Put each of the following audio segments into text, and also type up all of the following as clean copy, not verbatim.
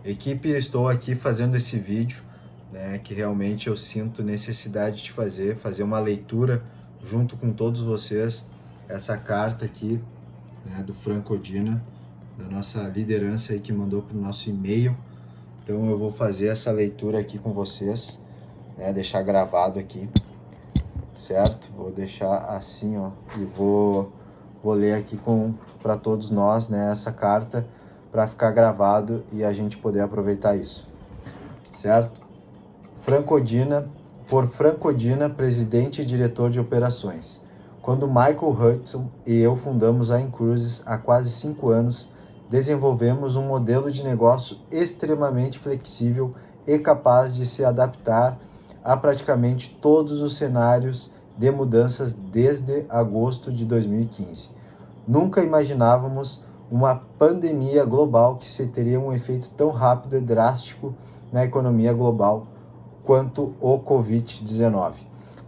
Equipe, eu estou aqui fazendo esse vídeo, né, que realmente eu sinto necessidade de fazer uma leitura junto com todos vocês, essa carta aqui, né, do Franco Odina, da nossa liderança aí que mandou para o nosso e-mail. Então eu vou fazer essa leitura aqui com vocês, né, deixar gravado aqui, certo? Vou deixar assim, ó, e vou ler aqui para todos nós, né, essa carta, para ficar gravado e a gente poder aproveitar isso, certo? Franco Odina, por Franco Odina, presidente e diretor de operações. Quando Michael Hudson e eu fundamos a Incruises há quase 5 anos, desenvolvemos um modelo de negócio extremamente flexível e capaz de se adaptar a praticamente todos os cenários de mudanças desde agosto de 2015. Nunca imaginávamos uma pandemia global que se teria um efeito tão rápido e drástico na economia global quanto o Covid-19.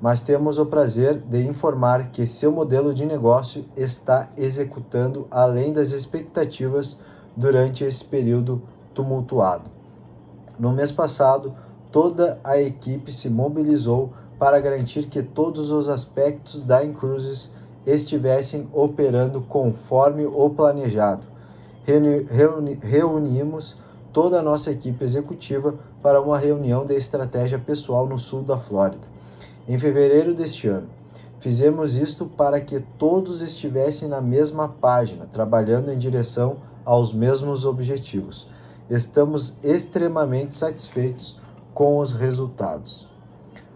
Mas temos o prazer de informar que seu modelo de negócio está executando além das expectativas durante esse período tumultuado. No mês passado, toda a equipe se mobilizou para garantir que todos os aspectos da Incruises estivessem operando conforme o planejado. Reunimos toda a nossa equipe executiva para uma reunião de estratégia pessoal no sul da Flórida, em fevereiro deste ano. Fizemos isto para que todos estivessem na mesma página, trabalhando em direção aos mesmos objetivos. Estamos extremamente satisfeitos com os resultados.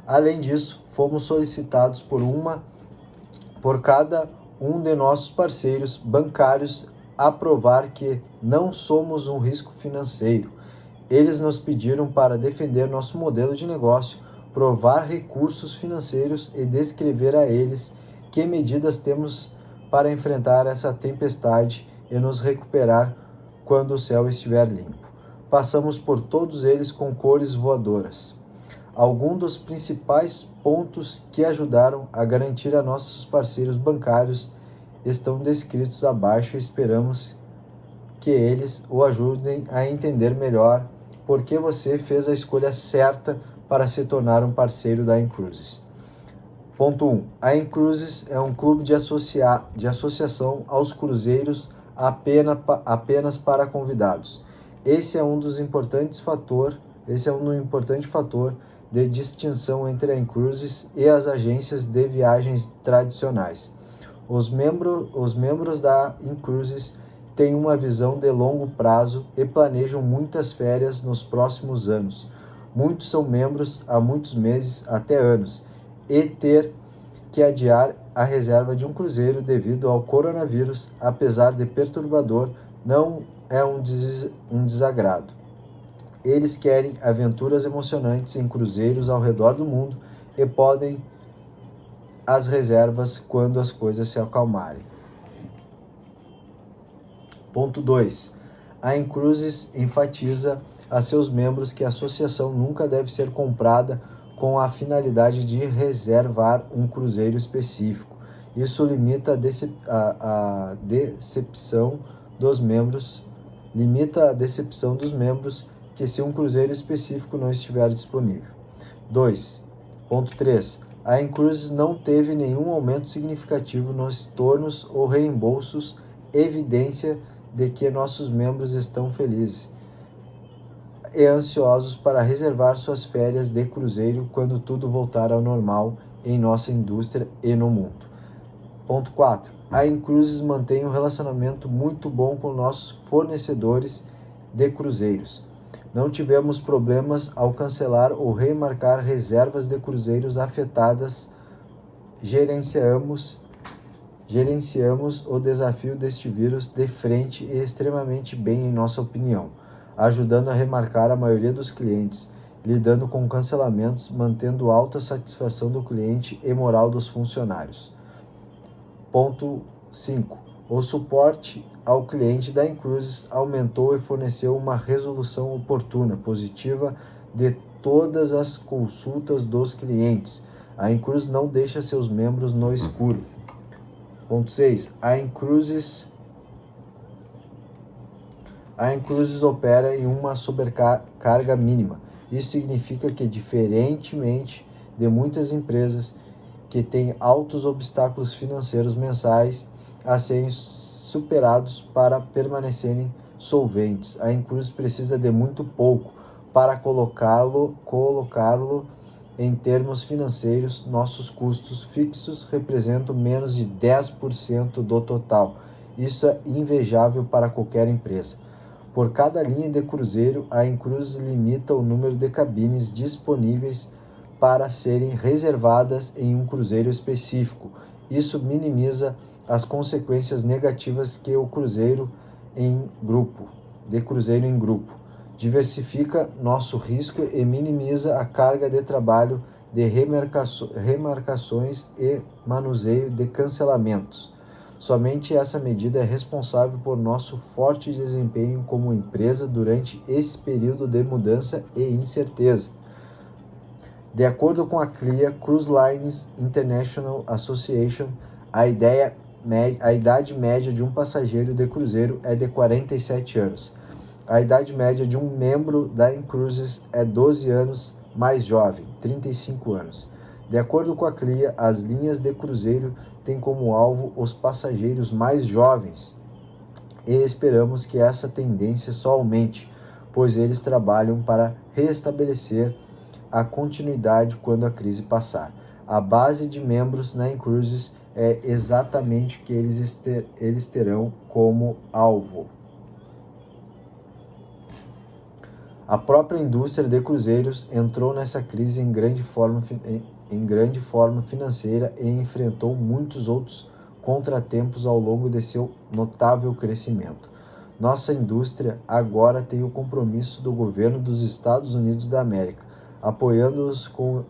Além disso, fomos solicitados por cada um de nossos parceiros bancários a provar que não somos um risco financeiro. Eles nos pediram para defender nosso modelo de negócio, provar recursos financeiros e descrever a eles que medidas temos para enfrentar essa tempestade e nos recuperar quando o céu estiver limpo. Passamos por todos eles com cores voadoras. Alguns dos principais pontos que ajudaram a garantir a nossos parceiros bancários estão descritos abaixo e esperamos que eles o ajudem a entender melhor por que você fez a escolha certa para se tornar um parceiro da Incruises. Ponto 1. A Incruises é um clube de associação aos cruzeiros apenas para convidados. Esse é um importante fator de distinção entre a Incruises e as agências de viagens tradicionais. Os membros da Incruises têm uma visão de longo prazo e planejam muitas férias nos próximos anos. Muitos são membros há muitos meses, até anos, e ter que adiar a reserva de um cruzeiro devido ao coronavírus, apesar de perturbador, não é um desagrado. Eles querem aventuras emocionantes em cruzeiros ao redor do mundo e podem as reservas quando as coisas se acalmarem. Ponto 2. A Incruises enfatiza a seus membros que a associação nunca deve ser comprada com a finalidade de reservar um cruzeiro específico. Isso limita a decepção dos membros que se um cruzeiro específico não estiver disponível. 2.3. A Incruises não teve nenhum aumento significativo nos tornos ou reembolsos, evidência de que nossos membros estão felizes e ansiosos para reservar suas férias de cruzeiro quando tudo voltar ao normal em nossa indústria e no mundo. Ponto 4. A Incruises mantém um relacionamento muito bom com nossos fornecedores de cruzeiros. Não tivemos problemas ao cancelar ou remarcar reservas de cruzeiros afetadas. Gerenciamos o desafio deste vírus de frente e extremamente bem, em nossa opinião, ajudando a remarcar a maioria dos clientes, lidando com cancelamentos, mantendo alta satisfação do cliente e moral dos funcionários. Ponto 5. O suporte ao cliente da Incruises aumentou e forneceu uma resolução oportuna, positiva de todas as consultas dos clientes. A Incruises não deixa seus membros no escuro. Ponto 6. A Incruises A Incruses opera em uma sobrecarga mínima. Isso significa que, diferentemente de muitas empresas que têm altos obstáculos financeiros mensais a serem superados para permanecerem solventes, a Incruses precisa de muito pouco para colocá-lo em termos financeiros. Nossos custos fixos representam menos de 10% do total. Isso é invejável para qualquer empresa. Por cada linha de cruzeiro, a Incruses limita o número de cabines disponíveis para serem reservadas em um cruzeiro específico. Isso minimiza as consequências negativas que o cruzeiro em grupo, diversifica nosso risco e minimiza a carga de trabalho de remarcações e manuseio de cancelamentos. Somente essa medida é responsável por nosso forte desempenho como empresa durante esse período de mudança e incerteza. De acordo com a CLIA, Cruise Lines International Association, a idade média de um passageiro de cruzeiro é de 47 anos. A idade média de um membro da Incruses é 12 anos mais jovem, 35 anos. De acordo com a CLIA, as linhas de cruzeiro têm como alvo os passageiros mais jovens e esperamos que essa tendência só aumente, pois eles trabalham para restabelecer a continuidade quando a crise passar. A base de membros na Incruses é exatamente o que eles terão como alvo. A própria indústria de cruzeiros entrou nessa crise em grande forma financeira e enfrentou muitos outros contratempos ao longo de seu notável crescimento. Nossa indústria agora tem o compromisso do governo dos Estados Unidos da América, apoiando-os com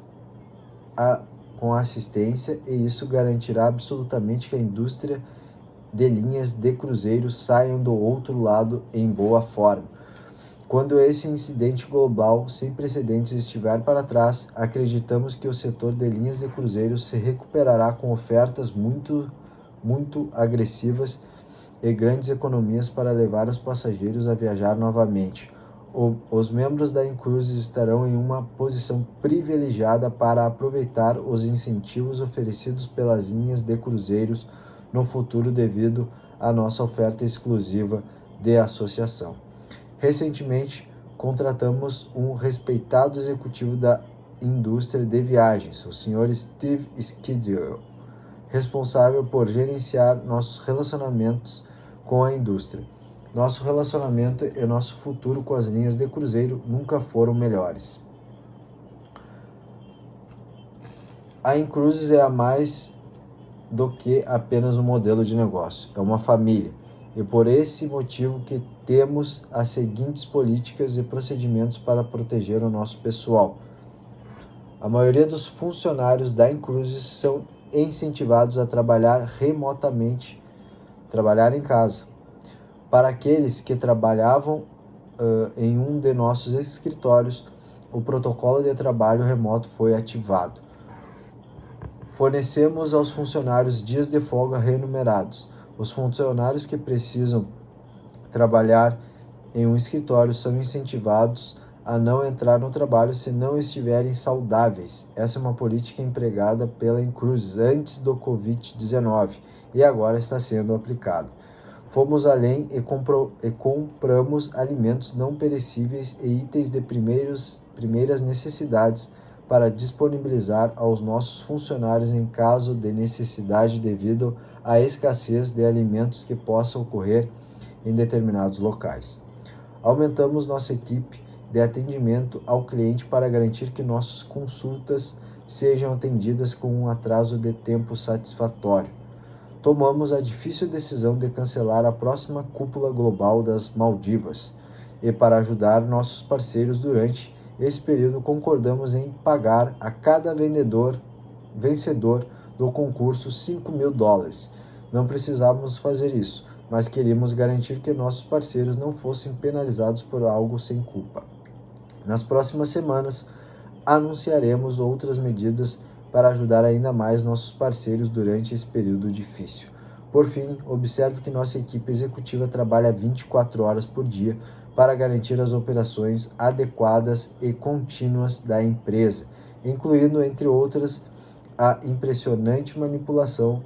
assistência, e isso garantirá absolutamente que a indústria de linhas de cruzeiros saiam do outro lado em boa forma. Quando esse incidente global sem precedentes estiver para trás, acreditamos que o setor de linhas de cruzeiros se recuperará com ofertas muito agressivas e grandes economias para levar os passageiros a viajar novamente. Os membros da Incruses estarão em uma posição privilegiada para aproveitar os incentivos oferecidos pelas linhas de cruzeiros no futuro devido à nossa oferta exclusiva de associação. Recentemente, contratamos um respeitado executivo da indústria de viagens, o Sr. Steve Skidell, responsável por gerenciar nossos relacionamentos com a indústria. Nosso relacionamento e nosso futuro com as linhas de cruzeiro nunca foram melhores. A Incruses é mais do que apenas um modelo de negócio, é uma família. E por esse motivo que temos as seguintes políticas e procedimentos para proteger o nosso pessoal. A maioria dos funcionários da Incruses são incentivados a trabalhar remotamente, trabalhar em casa. Para aqueles que trabalhavam em um de nossos escritórios, o protocolo de trabalho remoto foi ativado. Fornecemos aos funcionários dias de folga remunerados. Os funcionários que precisam trabalhar em um escritório são incentivados a não entrar no trabalho se não estiverem saudáveis. Essa é uma política empregada pela Incruses antes do Covid-19 e agora está sendo aplicada. Fomos além e compramos alimentos não perecíveis e itens de primeiras necessidades para disponibilizar aos nossos funcionários em caso de necessidade devido à escassez de alimentos que possa ocorrer em determinados locais. Aumentamos nossa equipe de atendimento ao cliente para garantir que nossas consultas sejam atendidas com um atraso de tempo satisfatório. Tomamos a difícil decisão de cancelar a próxima cúpula global das Maldivas e, para ajudar nossos parceiros durante esse período, concordamos em pagar a cada vencedor do concurso $5.000. Não precisávamos fazer isso, mas queríamos garantir que nossos parceiros não fossem penalizados por algo sem culpa. Nas próximas semanas, anunciaremos outras medidas para ajudar ainda mais nossos parceiros durante esse período difícil. Por fim, observe que nossa equipe executiva trabalha 24 horas por dia para garantir as operações adequadas e contínuas da empresa, incluindo, entre outras, a impressionante manipulação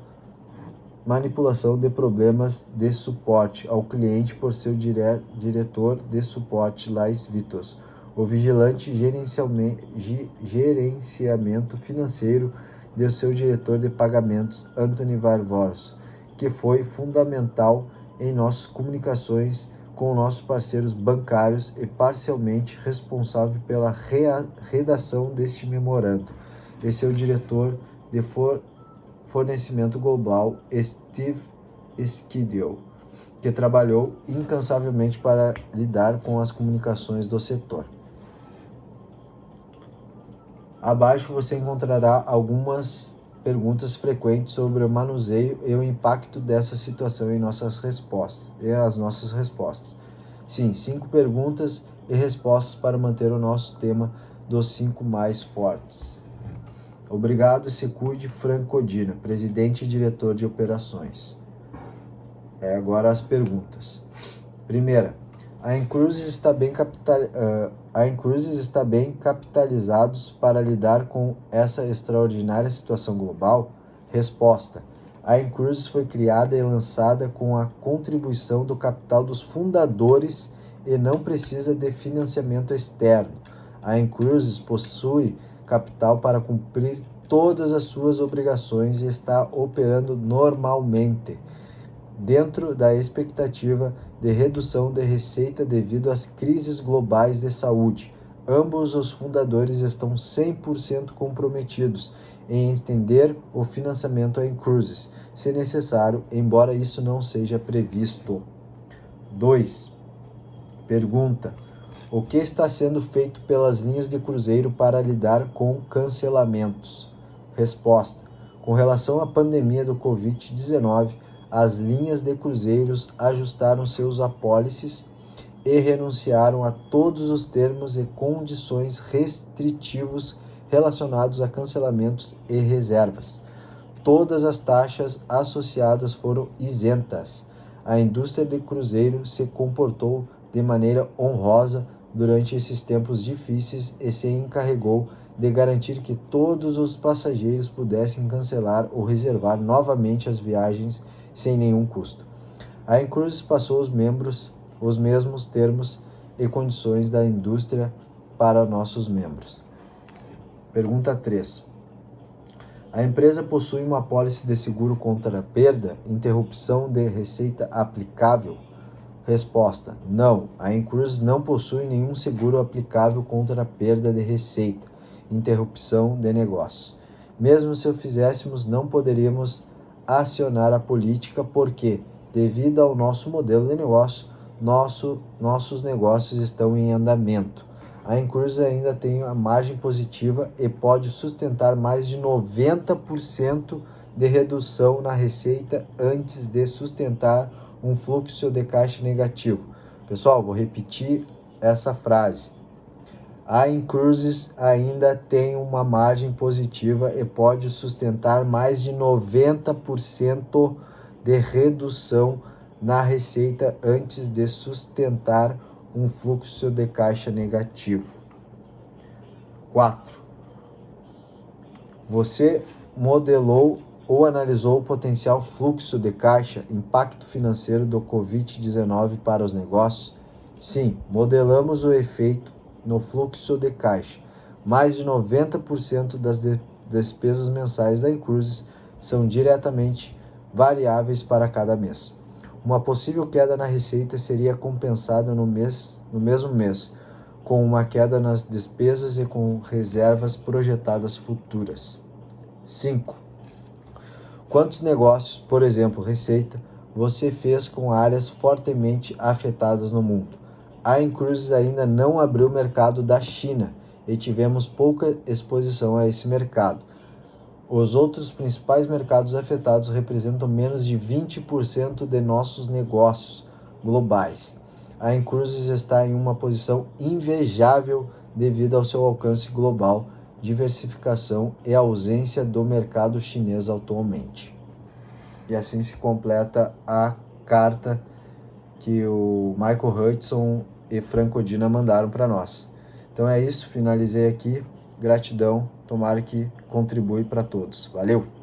de problemas de suporte ao cliente por seu diretor de suporte Lais Vitos, o vigilante gerenciamento financeiro de seu diretor de pagamentos Anthony Varvors, que foi fundamental em nossas comunicações com nossos parceiros bancários e parcialmente responsável pela redação deste memorando, e seu diretor de fornecimento global, Steve Skidio, que trabalhou incansavelmente para lidar com as comunicações do setor. Abaixo você encontrará algumas perguntas frequentes sobre o manuseio e o impacto dessa situação em as nossas respostas. Sim, 5 perguntas e respostas para manter o nosso tema dos 5 mais fortes. Obrigado, se cuide, Frank Codina, presidente e diretor de operações. Agora as perguntas. Primeira, a Incruises está bem capitalizados para lidar com essa extraordinária situação global? Resposta. A Incruises foi criada e lançada com a contribuição do capital dos fundadores e não precisa de financiamento externo. A Incruises possui capital para cumprir todas as suas obrigações e está operando normalmente, dentro da expectativa de redução de receita devido às crises globais de saúde. Ambos os fundadores estão 100% comprometidos em estender o financiamento a Incruises, se necessário, embora isso não seja previsto. 2. Pergunta: o que está sendo feito pelas linhas de cruzeiro para lidar com cancelamentos? Resposta: com relação à pandemia do Covid-19, as linhas de cruzeiros ajustaram seus apólices e renunciaram a todos os termos e condições restritivos relacionados a cancelamentos e reservas. Todas as taxas associadas foram isentas. A indústria de cruzeiro se comportou de maneira honrosa durante esses tempos difíceis e se encarregou de garantir que todos os passageiros pudessem cancelar ou reservar novamente as viagens sem nenhum custo. A Incruises passou os mesmos termos e condições da indústria para nossos membros. Pergunta 3. A empresa possui uma apólice de seguro contra perda, interrupção de receita aplicável? Resposta: não. A Incruises não possui nenhum seguro aplicável contra a perda de receita, interrupção de negócios. Mesmo se o fizéssemos, não poderíamos acionar a política porque, devido ao nosso modelo de negócio, nossos negócios estão em andamento. A Incruises ainda tem a margem positiva e pode sustentar mais de 90% de redução na receita antes de sustentar um fluxo de caixa negativo. Pessoal, vou repetir essa frase. A Incruises ainda tem uma margem positiva e pode sustentar mais de 90% de redução na receita antes de sustentar um fluxo de caixa negativo. 4. Você modelou ou analisou o potencial fluxo de caixa, impacto financeiro do Covid-19 para os negócios? Sim, modelamos o efeito no fluxo de caixa. Mais de 90% das despesas mensais da Incruises são diretamente variáveis para cada mês. Uma possível queda na receita seria compensada no mesmo mês, com uma queda nas despesas e com reservas projetadas futuras. 5. Quantos negócios, por exemplo, receita, você fez com áreas fortemente afetadas no mundo? A Incruises ainda não abriu o mercado da China e tivemos pouca exposição a esse mercado. Os outros principais mercados afetados representam menos de 20% de nossos negócios globais. A Incruises está em uma posição invejável devido ao seu alcance global, diversificação e ausência do mercado chinês atualmente. e assim se completa a carta que o Michael Hudson e Franco Odina mandaram para nós. Então é isso, finalizei aqui. Gratidão, tomara que contribui para todos. Valeu!